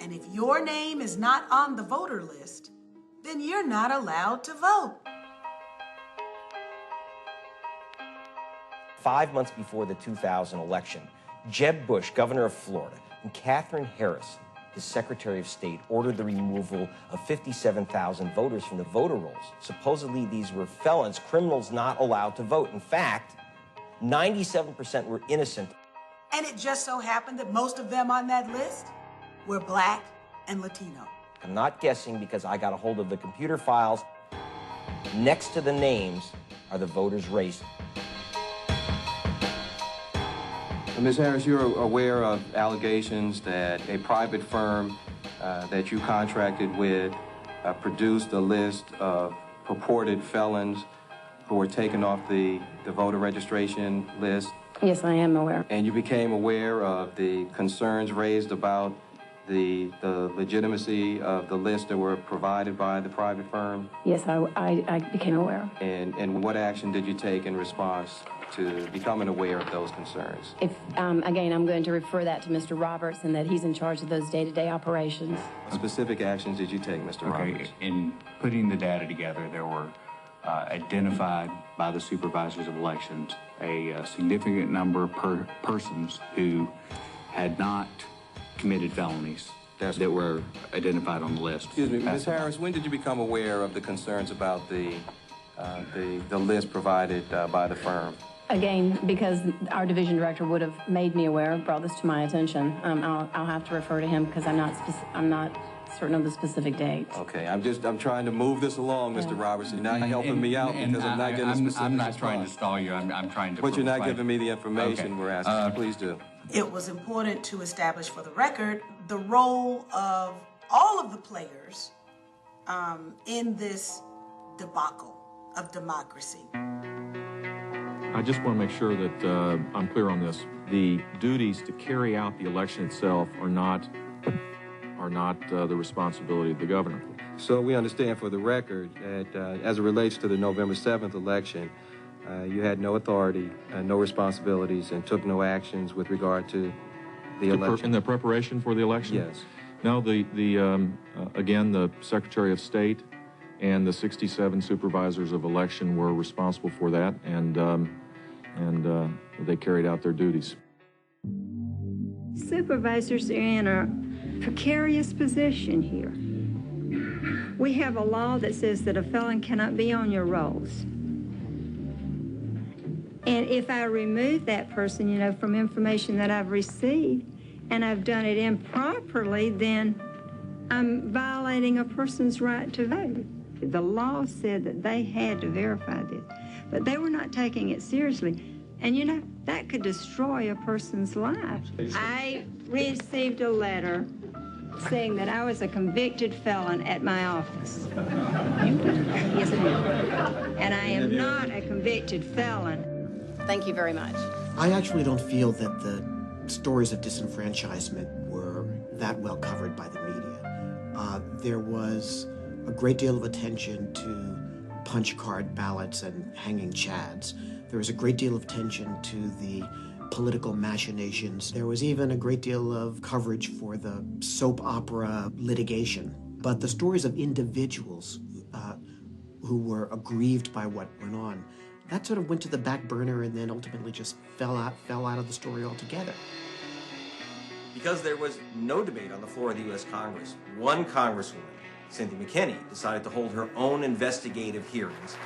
And if your name is not on the voter list, then you're not allowed to vote. 5 months before the 2000 election, Jeb Bush, governor of Florida, and Katherine Harris, his Secretary of State, ordered the removal of 57,000 voters from the voter rolls. Supposedly, these were felons, criminals not allowed to vote. In fact, 97% were innocent. And it just so happened that most of them on that list were Black and Latino. I'm not guessing because I got a hold of the computer files. Next to the names are the voters' races. Ms. Harris, you're aware of allegations that a private firm that you contracted with produced a list of purported felons who were taken off the voter registration list? Yes, I am aware. And you became aware of the concerns raised about the legitimacy of the lists that were provided by the private firm? Yes, I became aware. And what action did you take in response to becoming aware of those concerns? If, again, I'm going to refer that to Mr. Roberts, and that he's in charge of those day-to-day operations. What specific actions did you take, Mr. Roberts? In putting the data together, there were identified by the supervisors of elections a significant number of persons who had not committed felonies that were identified on the list. Excuse me, Ms. Harris, when did you become aware of the concerns about the list provided by the firm? Again, because our division director would have made me aware, brought this to my attention. I'll have to refer to him because I'm not certain of the specific dates. Okay, I'm trying to move this along, Mr. Roberts. You're not helping me out because I'm not getting the specifics. I'm not trying to stall you. I'm trying to. But you're not giving me the information we're asking. Please do. It was important to establish for the record the role of all of the players in this debacle of democracy. I just want to make sure that I'm clear on this. The duties to carry out the election itself are not the responsibility of the governor. So we understand for the record that as it relates to the November 7th election, you had no authority, no responsibilities, and took no actions with regard to the election. In the preparation for the election? Yes. No, again, the Secretary of State and the 67 supervisors of election were responsible for that, and they carried out their duties. Supervisors are in a precarious position here. We have a law that says that a felon cannot be on your rolls. And if I remove that person, from information that I've received, and I've done it improperly, then I'm violating a person's right to vote. The law said that they had to verify this, but they were not taking it seriously. And that could destroy a person's life. I received a letter saying that I was a convicted felon at my office. Yes, ma'am. And I am not a convicted felon. Thank you very much. I actually don't feel that the stories of disenfranchisement were that well covered by the media. There was a great deal of attention to punch card ballots and hanging chads. There was a great deal of attention to the political machinations. There was even a great deal of coverage for the soap opera litigation. But the stories of individuals who were aggrieved by what went on, that sort of went to the back burner and then ultimately just fell out of the story altogether. Because there was no debate on the floor of the U.S. Congress, one congresswoman, Cynthia Mckinney, decided to hold her own investigative hearings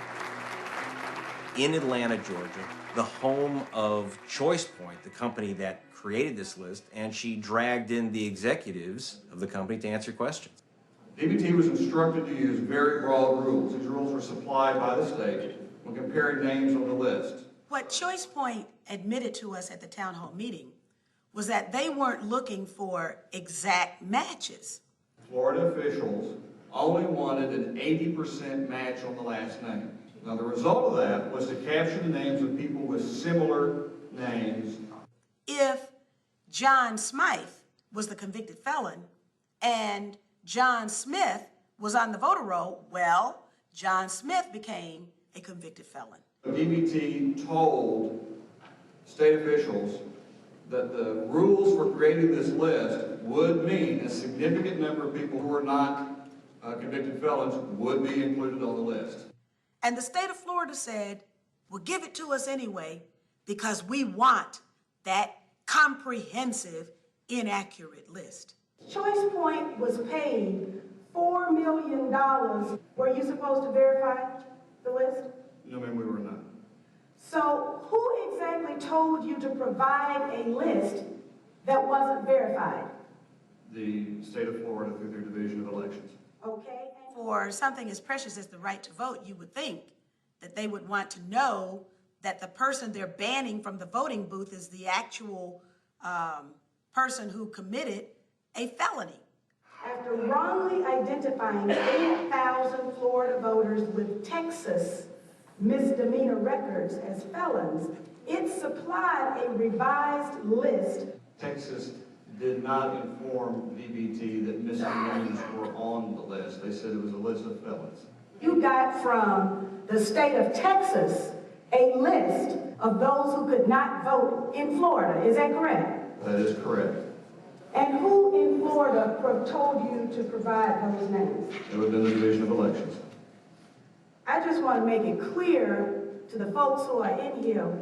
in Atlanta, Georgia, the home of Choicepoint, the company that created this list, and she dragged in the executives of the company to answer questions. DBT was instructed to use very broad rules. These rules were supplied by the state when comparing names on the list. What Choicepoint admitted to us at the town hall meeting was that they weren't looking for exact matches. Florida officials only wanted an 80% match on the last name. Now, the result of that was to capture the names of people with similar names. If John Smythe was the convicted felon and John Smith was on the voter roll, well, John Smith became a convicted felon. DBT told state officials that the rules for creating this list would mean a significant number of people who are not convicted felons would be included on the list. And the state of Florida said, well, give it to us anyway, because we want that comprehensive, inaccurate list. Choicepoint was paid $4 million. Were you supposed to verify the list? No, ma'am, we were not. So who exactly told you to provide a list that wasn't verified? The state of Florida through their Division of Elections. Okay. For something as precious as the right to vote, you would think that they would want to know that the person they're banning from the voting booth is the actual person who committed a felony. After wrongly identifying 8,000 Florida voters with Texas misdemeanor records as felons, it supplied a revised list. Texas did not inform VBT that misdemeanors were on the list. They said it was a list of felons. You got from the state of Texas a list of those who could not vote in Florida. Is that correct? That is correct. And who in Florida told you to provide those names? It would have been the Division of Elections. I just want to make it clear to the folks who are in here,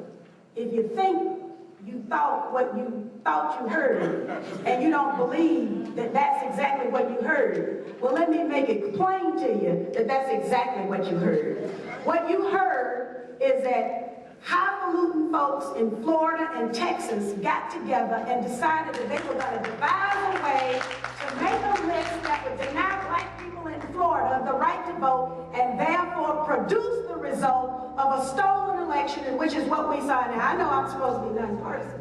if you think you thought what you thought you heard, and you don't believe that that's exactly what you heard, well, let me make it plain to you that that's exactly what you heard. What you heard is that highfalutin folks in Florida and Texas got together and decided that they were going to devise a way to make a list that would deny black people in Florida the right to vote and therefore produce the result of a stolen election, and which is what we saw now. I know I'm supposed to be nonpartisan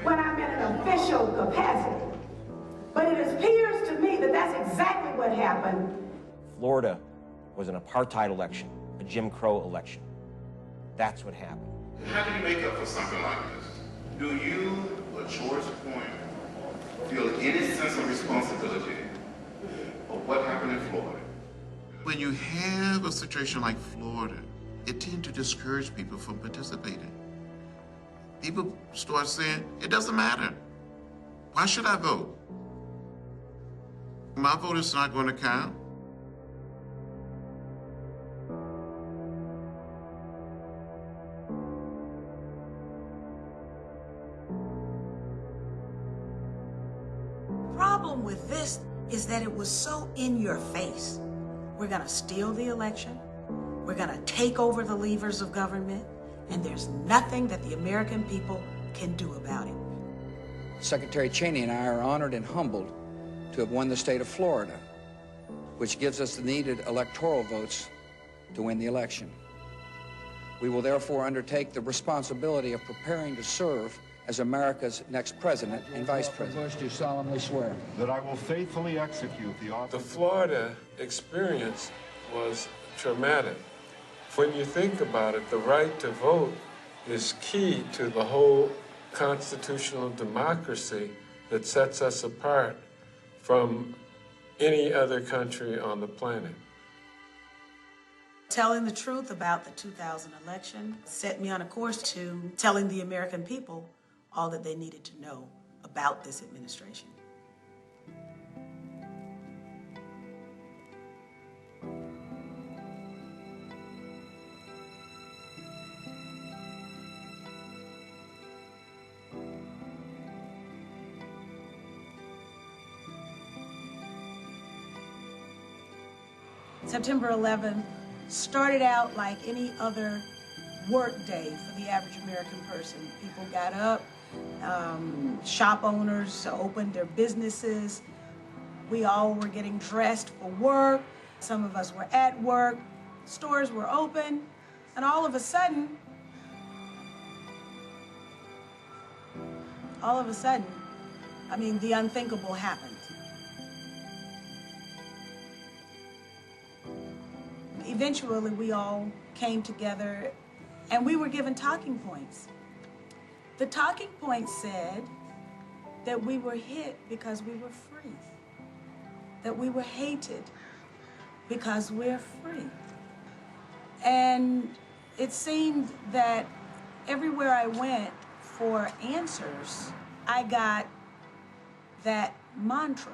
when I'm in an official capacity, but it appears to me that that's exactly what happened. Florida was an apartheid election, a Jim Crow election. That's what happened. How do you make up for something like this? Do you, or Choicepoint, feel any sense of responsibility of what happened in Florida? When you have a situation like Florida, it tends to discourage people from participating. People start saying, it doesn't matter. Why should I vote? My vote is not going to count. The problem with this is that it was so in your face. We're gonna steal the election, we're gonna take over the levers of government, and there's nothing that the American people can do about it. Secretary Cheney and I are honored and humbled to have won the state of Florida, which gives us the needed electoral votes to win the election. We will therefore undertake the responsibility of preparing to serve as America's next president and vice president. Bush, do solemnly swear that I will faithfully execute the office. The Florida experience was traumatic. When you think about it, the right to vote is key to the whole constitutional democracy that sets us apart from any other country on the planet. Telling the truth about the 2000 election set me on a course to telling the American people all that they needed to know about this administration. September 11th started out like any other work day for the average American person. People got up, shop owners opened their businesses. We all were getting dressed for work. Some of us were at work. Stores were open. And all of a sudden, the unthinkable happened. Eventually, we all came together and we were given talking points. The talking points said that we were hit because we were free, that we were hated because we're free. And it seemed that everywhere I went, for answers, I got that mantra.